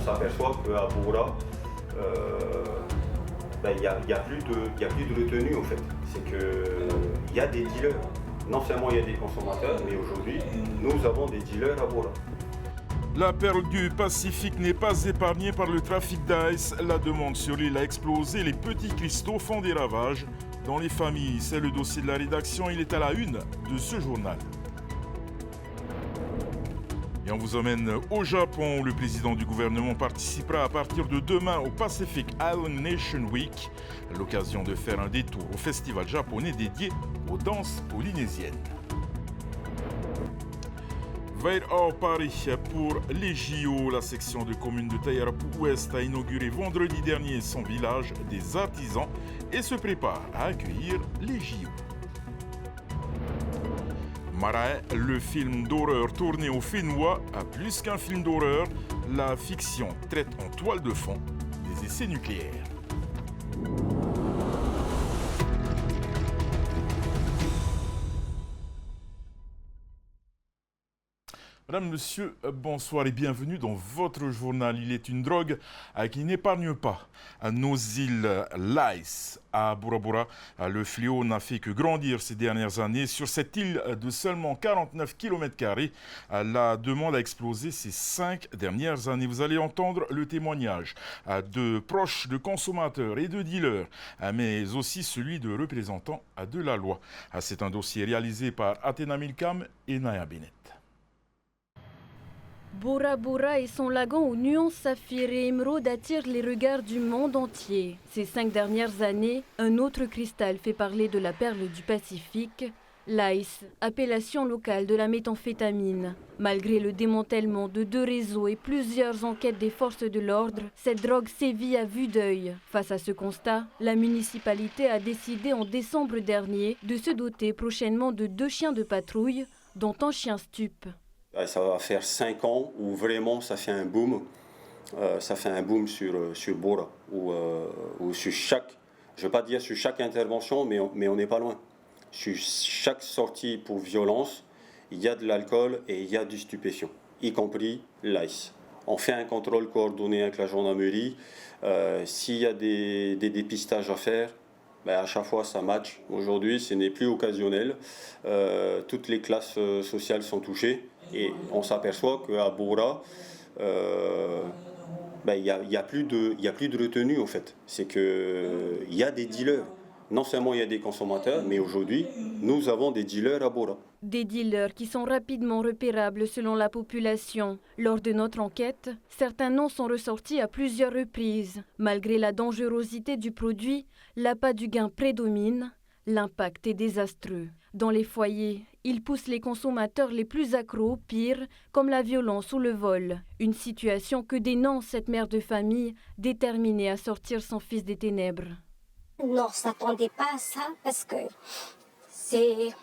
s'aperçoit qu'à Boura, il n'y a plus de retenue en fait. C'est qu'il y a des dealers. Non seulement il y a des consommateurs, mais aujourd'hui, nous avons des dealers à Boura. La perle du Pacifique n'est pas épargnée par le trafic d'ice. La demande sur l'île a explosé. Les petits cristaux font des ravages dans les familles. C'est le dossier de la rédaction. Il est à la une de ce journal. Et on vous emmène au Japon où le président du gouvernement participera à partir de demain au Pacific Island Nation Week. L'occasion de faire un détour au festival japonais dédié aux danses polynésiennes. Veille à Paris pour les JO. La section de commune de Tayarapu-Ouest a inauguré vendredi dernier son village des artisans et se prépare à accueillir les JO. Marae, le film d'horreur tourné au Fénois, a plus qu'un film d'horreur. La fiction traite en toile de fond des essais nucléaires. Madame, monsieur, bonsoir et bienvenue dans votre journal. Il est une drogue qui n'épargne pas nos îles L'ice à Bora Bora. Le fléau n'a fait que grandir ces dernières années. Sur cette île de seulement 49 km², la demande a explosé ces 5 dernières années. Vous allez entendre le témoignage de proches de consommateurs et de dealers, mais aussi celui de représentants de la loi. C'est un dossier réalisé par Athéna Milcam et Naya Bennett. Bora Bora et son lagon aux nuances saphir et émeraude attirent les regards du monde entier. Ces 5 dernières années, un autre cristal fait parler de la perle du Pacifique, l'ice, appellation locale de la méthamphétamine. Malgré le démantèlement de 2 réseaux et plusieurs enquêtes des forces de l'ordre, cette drogue sévit à vue d'œil. Face à ce constat, la municipalité a décidé en décembre dernier de se doter prochainement de 2 chiens de patrouille, dont un chien stup. Ça va faire 5 ans où vraiment ça fait un boom. Ça fait un boom sur Bora. Où sur chaque, je ne veux pas dire sur chaque intervention, mais on n'est pas loin. Sur chaque sortie pour violence, il y a de l'alcool et il y a du stupéfiant, y compris l'ice. On fait un contrôle coordonné avec la gendarmerie. S'il y a des dépistages à faire, à chaque fois ça match. Aujourd'hui, ce n'est plus occasionnel. Toutes les classes sociales sont touchées. Et on s'aperçoit qu'à Bora, il n'y a plus de retenue en fait. C'est qu'il y a des dealers. Non seulement il y a des consommateurs, mais aujourd'hui, nous avons des dealers à Bora. Des dealers qui sont rapidement repérables selon la population. Lors de notre enquête, certains noms sont ressortis à plusieurs reprises. Malgré la dangerosité du produit, l'appât du gain prédomine. L'impact est désastreux. Dans les foyers, il pousse les consommateurs les plus accros au pire, comme la violence ou le vol. Une situation que dénonce cette mère de famille, déterminée à sortir son fils des ténèbres. Non, on ne s'attendait pas à ça parce que c'est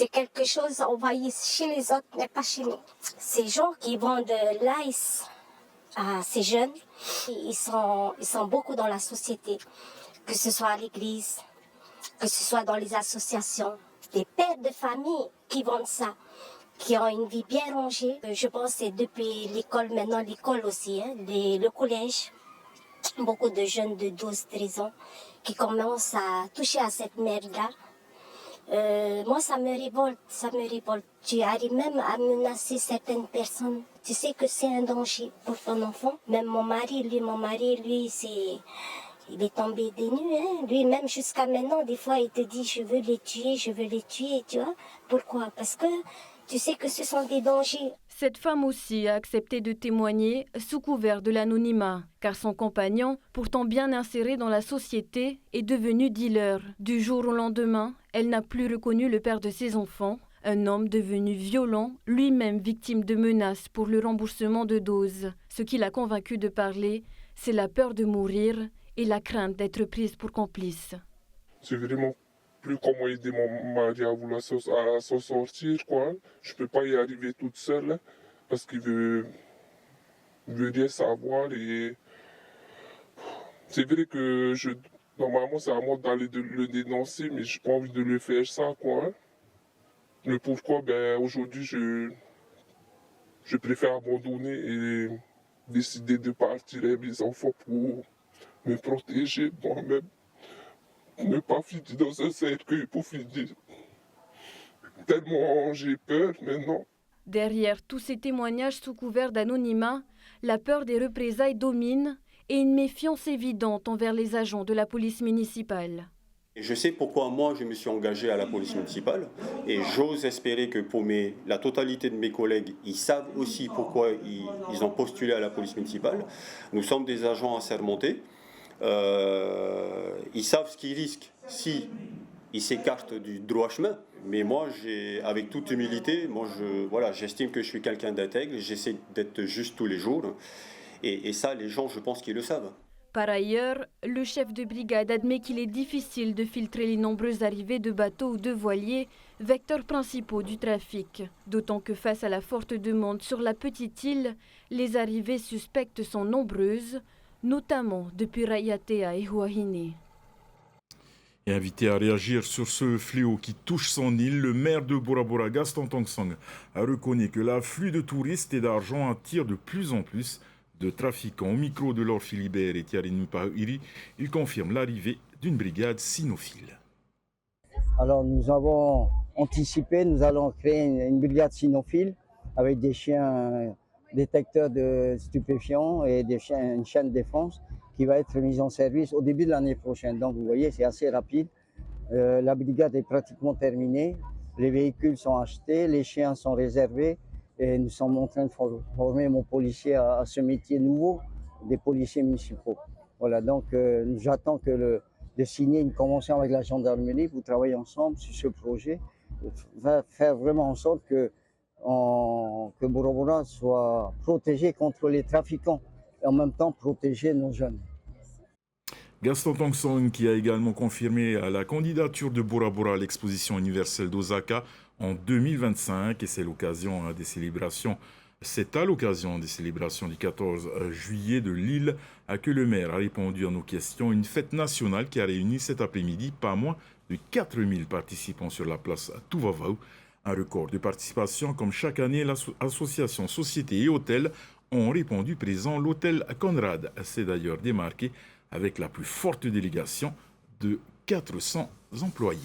quelque chose envoyé chez les autres, mais pas chez nous. Ces gens qui vendent l'ice à ces jeunes, ils sont beaucoup dans la société, que ce soit à l'église, que ce soit dans les associations, des pères de famille qui vendent ça, qui ont une vie bien rangée. Je pense que c'est depuis l'école, maintenant l'école aussi, le collège, beaucoup de jeunes de 12-13 ans qui commencent à toucher à cette merde-là. Moi, ça me révolte. Tu arrives même à menacer certaines personnes. Tu sais que c'est un danger pour ton enfant. Même mon mari, lui, il est tombé des nues, hein. Lui, même jusqu'à maintenant, des fois, il te dit, je veux les tuer, tu vois. Pourquoi? Parce que tu sais que ce sont des dangers. Cette femme aussi a accepté de témoigner sous couvert de l'anonymat, car son compagnon, pourtant bien inséré dans la société, est devenu dealer. Du jour au lendemain, elle n'a plus reconnu le père de ses enfants, un homme devenu violent, lui-même victime de menaces pour le remboursement de doses. Ce qui l'a convaincu de parler, c'est la peur de mourir et la crainte d'être prise pour complice. C'est vraiment plus comment aider mon mari à vouloir s'en sortir, quoi. Je peux pas y arriver toute seule, hein, parce qu'il veut rien savoir. Et c'est vrai que normalement, c'est à moi d'aller le dénoncer, mais j'ai pas envie de le faire ça, quoi. Hein. Le pourquoi, aujourd'hui, je préfère abandonner et décidé de partir avec mes enfants pour me protéger moi-même. Ne pas finir dans un cercueil pour finir. Tellement j'ai peur maintenant. Derrière tous ces témoignages sous couvert d'anonymat, la peur des représailles domine et une méfiance évidente envers les agents de la police municipale. Et je sais pourquoi moi je me suis engagé à la police municipale et j'ose espérer que pour la totalité de mes collègues, ils savent aussi pourquoi ils ont postulé à la police municipale. Nous sommes des agents assermentés. Ils savent ce qu'ils risquent si ils s'écartent du droit chemin. Mais moi, avec toute humilité, j'estime que je suis quelqu'un d'intègre. J'essaie d'être juste tous les jours. Et ça, les gens, je pense qu'ils le savent. Par ailleurs, le chef de brigade admet qu'il est difficile de filtrer les nombreuses arrivées de bateaux ou de voiliers, vecteurs principaux du trafic. D'autant que face à la forte demande sur la petite île, les arrivées suspectes sont nombreuses, notamment depuis Raiatea et Huahine. Et invité à réagir sur ce fléau qui touche son île, le maire de Bora Bora, Gaston Tong-Sang, a reconnu que l'afflux de touristes et d'argent attire de plus en plus de trafiquants. Au micro de Laure Philibert et Thierry Nupairi, il confirme l'arrivée d'une brigade cynophile. Alors nous avons anticipé, nous allons créer une brigade cynophile avec des chiens détecteurs de stupéfiants et une chaîne de défense qui va être mise en service au début de l'année prochaine. Donc vous voyez, c'est assez rapide. La brigade est pratiquement terminée, les véhicules sont achetés, les chiens sont réservés et nous sommes en train de former mon policier à ce métier nouveau des policiers municipaux. Voilà, donc j'attends de signer une convention avec la gendarmerie pour travailler ensemble sur ce projet, va faire vraiment en sorte que Bora Bora soit protégé contre les trafiquants et en même temps protéger nos jeunes. Gaston Tong-Sang qui a également confirmé la candidature de Bora Bora à l'exposition universelle d'Osaka en 2025 et c'est à l'occasion des célébrations du 14 juillet de Lille que le maire a répondu à nos questions. Une fête nationale qui a réuni cet après-midi pas moins de 4000 participants sur la place Tuvavau. Un record de participation comme chaque année, l'association Société et Hôtels ont répondu présent. L'hôtel Conrad s'est d'ailleurs démarqué avec la plus forte délégation de 400 employés.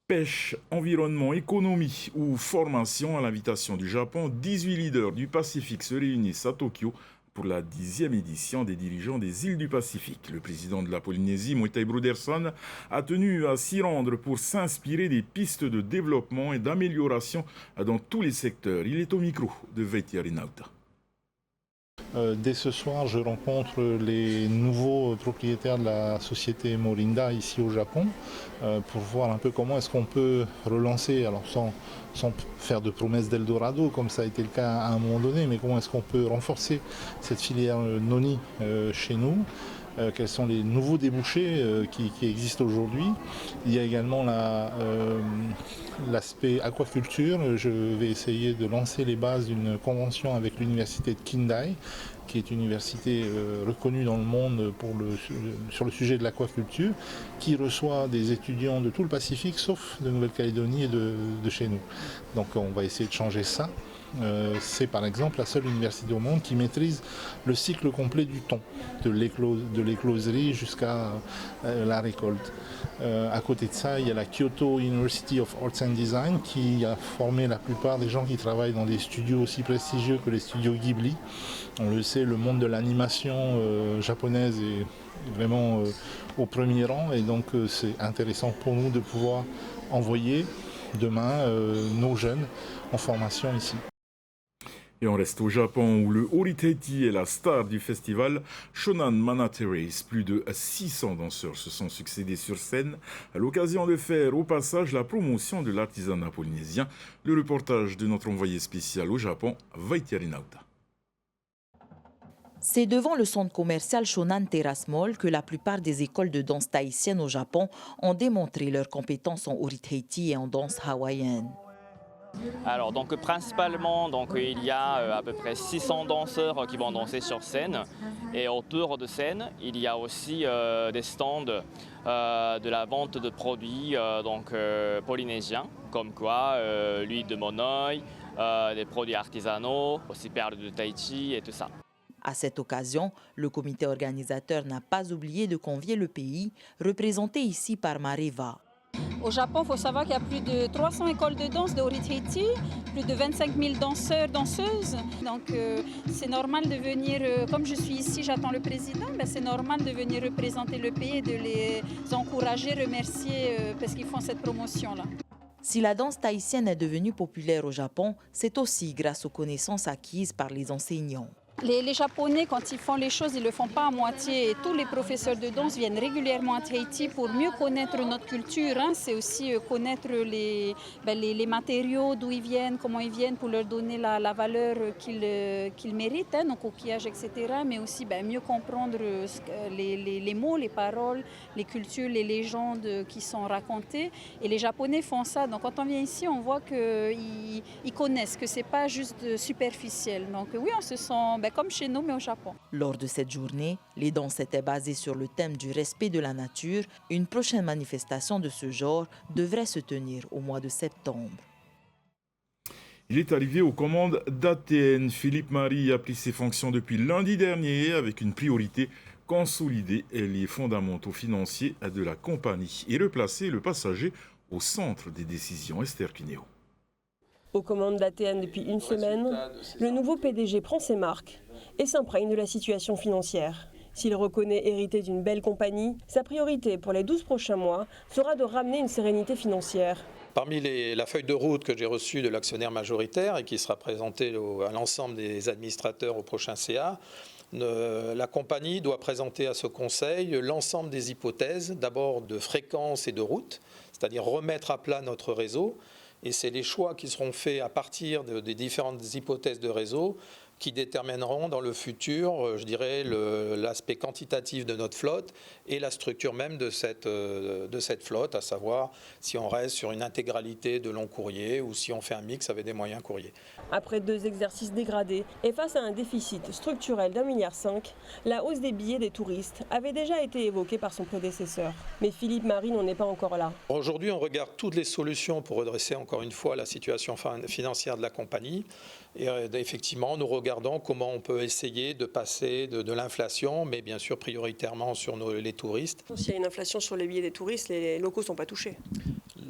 Pêche, environnement, économie ou formation à l'invitation du Japon, 18 leaders du Pacifique se réunissent à Tokyo pour la 10e édition des dirigeants des îles du Pacifique. Le président de la Polynésie, Moitai Broderson, a tenu à s'y rendre pour s'inspirer des pistes de développement et d'amélioration dans tous les secteurs. Il est au micro de Veiti Arinauta. Dès ce soir, je rencontre les nouveaux propriétaires de la société Morinda ici au Japon pour voir un peu comment est-ce qu'on peut relancer, alors sans faire de promesses d'Eldorado comme ça a été le cas à un moment donné, mais comment est-ce qu'on peut renforcer cette filière noni chez nous. Quels sont les nouveaux débouchés qui existent aujourd'hui. Il y a également l'aspect aquaculture. Je vais essayer de lancer les bases d'une convention avec l'université de Kindai, qui est une université reconnue dans le monde sur le sujet de l'aquaculture, qui reçoit des étudiants de tout le Pacifique, sauf de Nouvelle-Calédonie et de chez nous. Donc on va essayer de changer ça. C'est par exemple la seule université au monde qui maîtrise le cycle complet du thon, de l'écloserie jusqu'à la récolte. À côté de ça, il y a la Kyoto University of Arts and Design qui a formé la plupart des gens qui travaillent dans des studios aussi prestigieux que les studios Ghibli. On le sait, le monde de l'animation japonaise est vraiment au premier rang et donc c'est intéressant pour nous de pouvoir envoyer demain nos jeunes en formation ici. Et on reste au Japon où le Horiteiti est la star du festival Shonan Manate Race. Plus de 600 danseurs se sont succédés sur scène à l'occasion de faire au passage la promotion de l'artisanat polynésien. Le reportage de notre envoyé spécial au Japon, Veiti Arinauta. C'est devant le centre commercial Shonan Terrace Mall que la plupart des écoles de danse tahitienne au Japon ont démontré leurs compétences en Horiteiti et en danse hawaïenne. Alors donc principalement il y a à peu près 600 danseurs qui vont danser sur scène et autour de scène il y a aussi des stands de la vente de produits polynésiens comme quoi l'huile de monoï, des produits artisanaux, aussi perles de Tahiti et tout ça. À cette occasion, le comité organisateur n'a pas oublié de convier le pays, représenté ici par Mareva. Au Japon, il faut savoir qu'il y a plus de 300 écoles de danse de Ori-Tahiti, plus de 25 000 danseurs, danseuses. Donc c'est normal de venir, comme je suis ici, j'attends le président, c'est normal de venir représenter le pays et de les encourager, remercier parce qu'ils font cette promotion-là. Si la danse tahitienne est devenue populaire au Japon, c'est aussi grâce aux connaissances acquises par les enseignants. Les Japonais, quand ils font les choses, ils ne le font pas à moitié. Et tous les professeurs de danse viennent régulièrement à Tahiti pour mieux connaître notre culture. C'est aussi connaître les matériaux, d'où ils viennent, comment ils viennent, pour leur donner la valeur qu'ils méritent, nos coquillages, etc. Mais aussi mieux comprendre les mots, les paroles, les cultures, les légendes qui sont racontées. Et les Japonais font ça. Donc quand on vient ici, on voit qu'ils connaissent, que ce n'est pas juste superficiel. Donc oui, on se sent comme chez nous, mais au Japon. Lors de cette journée, les danses étaient basées sur le thème du respect de la nature. Une prochaine manifestation de ce genre devrait se tenir au mois de septembre. Il est arrivé aux commandes d'ATN. Philippe Marie a pris ses fonctions depuis lundi dernier avec une priorité: consolider les fondamentaux financiers de la compagnie et replacer le passager au centre des décisions. Esther Quinéo. Aux commandes d'ATN depuis une semaine, le nouveau PDG prend ses marques et s'imprègne de la situation financière. S'il reconnaît hériter d'une belle compagnie, sa priorité pour les 12 prochains mois sera de ramener une sérénité financière. Parmi la feuille de route que j'ai reçue de l'actionnaire majoritaire et qui sera présentée à l'ensemble des administrateurs au prochain CA, la compagnie doit présenter à ce conseil l'ensemble des hypothèses, d'abord de fréquence et de route, c'est-à-dire remettre à plat notre réseau. Et c'est les choix qui seront faits à partir des différentes hypothèses de réseau qui détermineront dans le futur, je dirais, l'aspect quantitatif de notre flotte et la structure même de cette flotte, à savoir si on reste sur une intégralité de long courrier ou si on fait un mix avec des moyens courriers. Après 2 exercices dégradés et face à un déficit structurel d'1,5 milliard, la hausse des billets des touristes avait déjà été évoquée par son prédécesseur. Mais Philippe Marie n'en est pas encore là. Aujourd'hui, on regarde toutes les solutions pour redresser encore une fois la situation financière de la compagnie. Et effectivement, nous regardons comment on peut essayer de passer de l'inflation, mais bien sûr prioritairement sur les touristes. S'il y a une inflation sur les billets des touristes, les locaux ne sont pas touchés.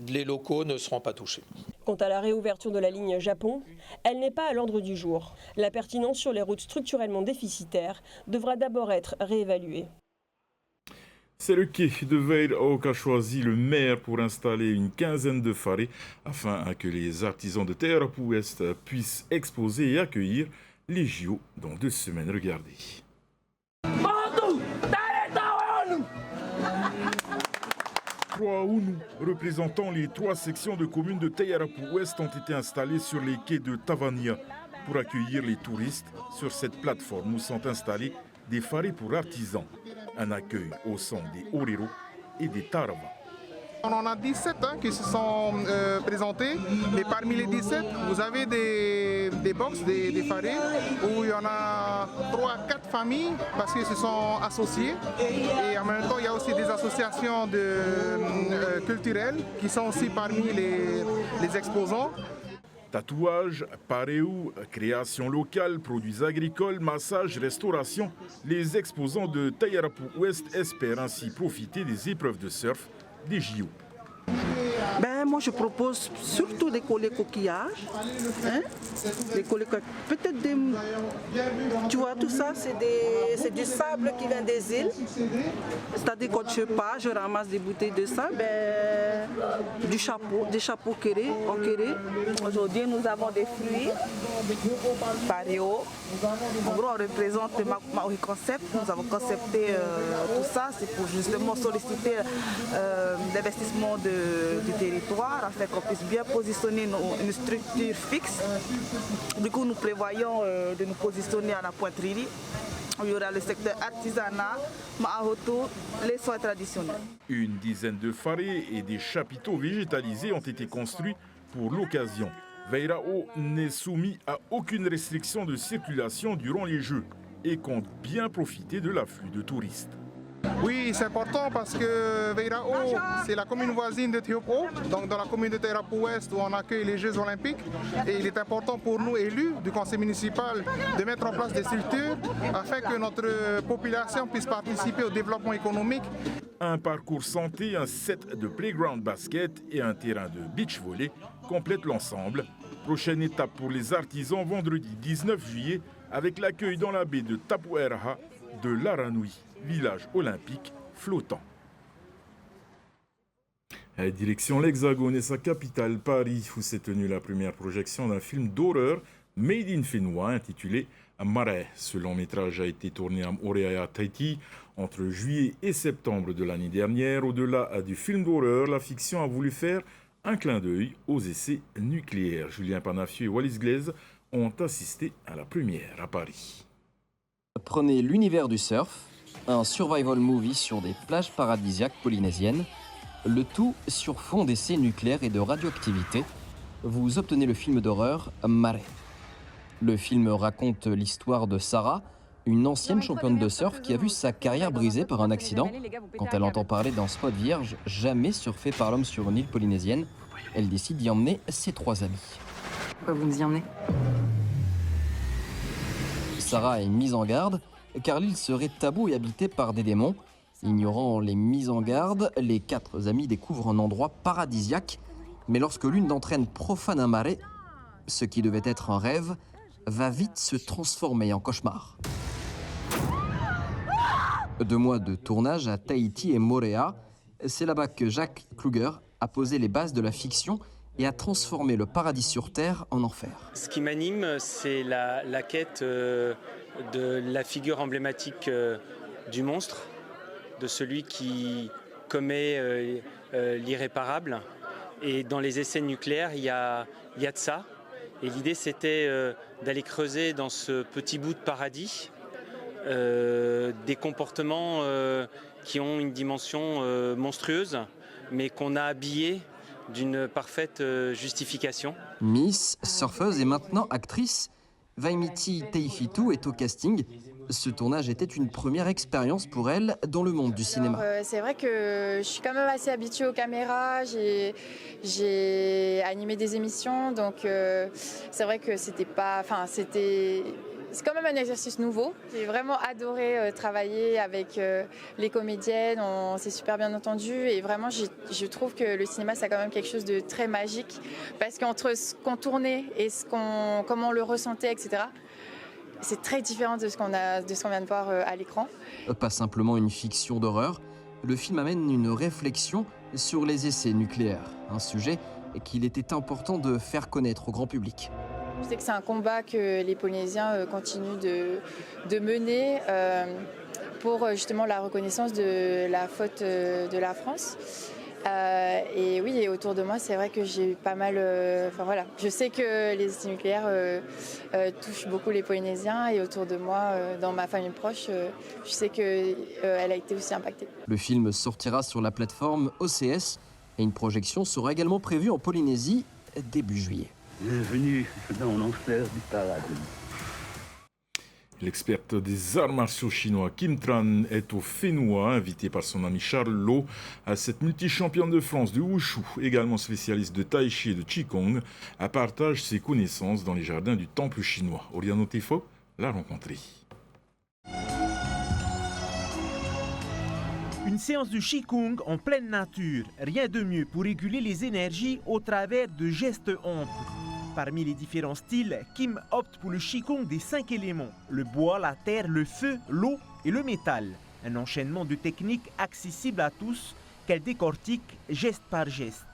Les locaux ne seront pas touchés. Quant à la réouverture de la ligne Japon, elle n'est pas à l'ordre du jour. La pertinence sur les routes structurellement déficitaires devra d'abord être réévaluée. C'est le quai de Veil qu'a choisi le maire pour installer une quinzaine de pharés afin que les artisans de Taiarapu-Ouest puissent exposer et accueillir les JO dans 2 semaines. Regardez. Trois Ounu, représentant les 3 sections de communes de Taiarapu-Ouest, ont été installés sur les quais de Tavania pour accueillir les touristes. Sur cette plateforme où sont installés des pharés pour artisans. Un accueil au son des Orero et des Tarava. On en a 17 qui se sont présentés, mais parmi les 17, vous avez des box, des pharés, où il y en a 3-4 familles parce qu'ils se sont associés. Et en même temps, il y a aussi des associations culturelles qui sont aussi parmi les exposants. Tatouage, paréou, création locale, produits agricoles, massage, restauration. Les exposants de Taiarapu-Ouest espèrent ainsi profiter des épreuves de surf des JO. Moi, je propose surtout des collets coquillages. Des collets, peut-être des... Tu vois, tout ça, c'est du sable qui vient des îles. C'est-à-dire, quand je pars, je ramasse des bouteilles de sable, des chapeaux quérés, en quéré. Aujourd'hui, nous avons des fruits, paréo. En gros, on représente le Maui Concept. Nous avons concepté tout ça, c'est pour justement solliciter l'investissement du territoire, afin qu'on puisse bien positionner une structure fixe. Du coup, nous prévoyons de nous positionner à la pointerie. Il y aura le secteur artisanat, Maahoto, les soins traditionnels. Une dizaine de pharés et des chapiteaux végétalisés ont été construits pour l'occasion. Veirao n'est soumis à aucune restriction de circulation durant les Jeux et compte bien profiter de l'afflux de touristes. Oui, c'est important parce que Veirao, c'est la commune voisine de Tehupo, donc dans la commune de Tehupo-Ouest où on accueille les Jeux Olympiques. Et il est important pour nous, élus du conseil municipal, de mettre en place des structures afin que notre population puisse participer au développement économique. Un parcours santé, un set de playground basket et un terrain de beach volley complètent l'ensemble. Prochaine étape pour les artisans vendredi 19 juillet avec l'accueil dans la baie de Tapueraha de l'Aranui, village olympique flottant. Direction l'Hexagone et sa capitale, Paris, où s'est tenue la première projection d'un film d'horreur made in Fénois intitulé Marais. Ce long métrage a été tourné à Moréa, Tahiti, entre juillet et septembre de l'année dernière. Au-delà du film d'horreur, la fiction a voulu faire un clin d'œil aux essais nucléaires. Julien Panafieux et Wallis Glaise ont assisté à la première à Paris. Prenez l'univers du surf, un survival movie sur des plages paradisiaques polynésiennes, le tout sur fond d'essais nucléaires et de radioactivité. Vous obtenez le film d'horreur Marais. Le film raconte l'histoire de Sarah, une ancienne championne de surf qui a vu sa carrière brisée par un accident quand elle entend parler d'un spot vierge jamais surfé par l'homme sur une île polynésienne. Elle décide d'y emmener ses 3 amis. Pourquoi vous nous y emmenez ? Sarah est mise en garde car l'île serait taboue et habitée par des démons. Ignorant les mises en garde, les 4 amis découvrent un endroit paradisiaque. Mais lorsque l'une d'entre elles profane un marais, ce qui devait être un rêve va vite se transformer en cauchemar. 2 mois de tournage à Tahiti et Moréa, c'est là-bas que Jacques Kluger a posé les bases de la fiction et a transformé le paradis sur Terre en enfer. Ce qui m'anime, c'est la quête de la figure emblématique du monstre, de celui qui commet l'irréparable. Et dans les essais nucléaires, il y a de ça. Et l'idée, c'était d'aller creuser dans ce petit bout de paradis des comportements qui ont une dimension monstrueuse, mais qu'on a habillés d'une parfaite justification. Miss, surfeuse et maintenant actrice, Vaimiti Teifitu est au casting. Ce tournage était une première expérience pour elle dans le monde du cinéma. C'est vrai que je suis quand même assez habituée aux caméras, j'ai animé des émissions, donc c'est vrai que c'est quand même un exercice nouveau. J'ai vraiment adoré travailler avec les comédiennes, on s'est super bien entendu et vraiment je trouve que le cinéma c'est quand même quelque chose de très magique parce qu'entre ce qu'on tournait et comment on le ressentait, etc., c'est très différent de ce qu'on vient de voir à l'écran. Pas simplement une fiction d'horreur, le film amène une réflexion sur les essais nucléaires, un sujet qu'il était important de faire connaître au grand public. Je sais que c'est un combat que les Polynésiens continuent de mener pour justement la reconnaissance de la faute de la France. Et oui, et autour de moi, c'est vrai que j'ai eu pas mal... je sais que les essais nucléaires touchent beaucoup les Polynésiens et autour de moi, dans ma famille proche, je sais qu'elle a été aussi impactée. Le film sortira sur la plateforme OCS et une projection sera également prévue en Polynésie début juillet. Bienvenue dans l'enfer du paradis. L'experte des arts martiaux chinois Kim Tran est au Fénois, invité par son ami Charles Lo, à cette multi-championne de France de Wushu, également spécialiste de Tai Chi et de Qigong, à partage ses connaissances dans les jardins du temple chinois. Oriano Tifo l'a rencontré. Une séance de Qigong en pleine nature, rien de mieux pour réguler les énergies au travers de gestes amples. Parmi les différents styles, Kim opte pour le Qigong des 5 éléments, le bois, la terre, le feu, l'eau et le métal. Un enchaînement de techniques accessibles à tous qu'elle décortique geste par geste.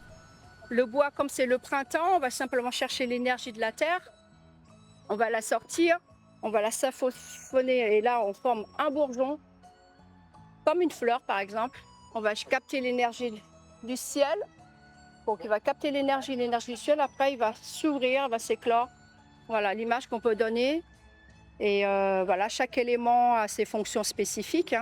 Le bois, comme c'est le printemps, on va simplement chercher l'énergie de la terre, on va la sortir, on va la symphoner et là on forme un bourgeon, comme une fleur par exemple. On va capter l'énergie du ciel. Donc il va capter l'énergie du ciel, après il va s'ouvrir, il va s'éclore. Voilà l'image qu'on peut donner. Et voilà, chaque élément a ses fonctions spécifiques.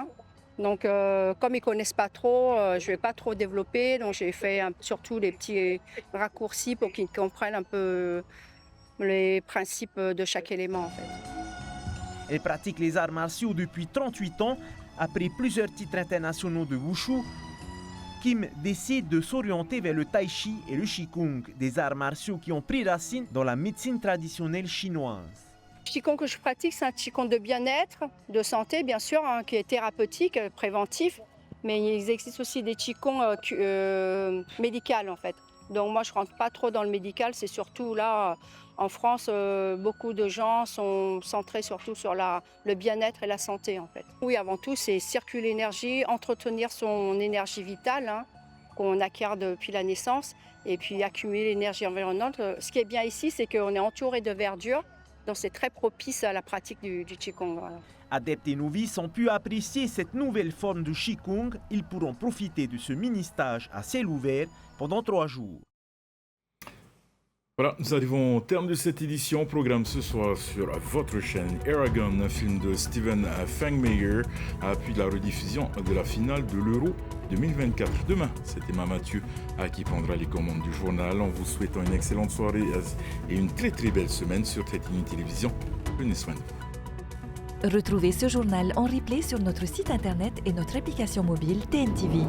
Donc comme ils ne connaissent pas trop, je ne vais pas trop développer. Donc j'ai fait surtout des petits raccourcis pour qu'ils comprennent un peu les principes de chaque élément en fait. Elle pratique les arts martiaux depuis 38 ans. Après plusieurs titres internationaux de Wushu, Kim décide de s'orienter vers le Tai Chi et le Qigong, des arts martiaux qui ont pris racine dans la médecine traditionnelle chinoise. Le Qigong que je pratique, c'est un Qigong de bien-être, de santé bien sûr, hein, qui est thérapeutique, préventif, mais il existe aussi des Qigong médicaux en fait. Donc moi je ne rentre pas trop dans le médical, c'est surtout là, en France, beaucoup de gens sont centrés surtout sur le bien-être et la santé en fait. Oui, avant tout, c'est circuler l'énergie, entretenir son énergie vitale hein, qu'on acquiert depuis la naissance et puis accumuler l'énergie environnante. Ce qui est bien ici, c'est qu'on est entouré de verdure, donc c'est très propice à la pratique du Qigong. Voilà. Adeptes et novices ont pu apprécier cette nouvelle forme de Qigong. Ils pourront profiter de ce mini-stage à ciel ouvert pendant 3 jours. Voilà, nous arrivons au terme de cette édition. Programme ce soir sur votre chaîne Aragon, un film de Steven Fangmeyer, puis de la rediffusion de la finale de l'Euro 2024. Demain, c'est Emma Mathieu qui prendra les commandes du journal. En vous souhaitant une excellente soirée et une très très belle semaine sur Tétini Télévision. Prenez soin de vous. Retrouvez ce journal en replay sur notre site internet et notre application mobile TNTV.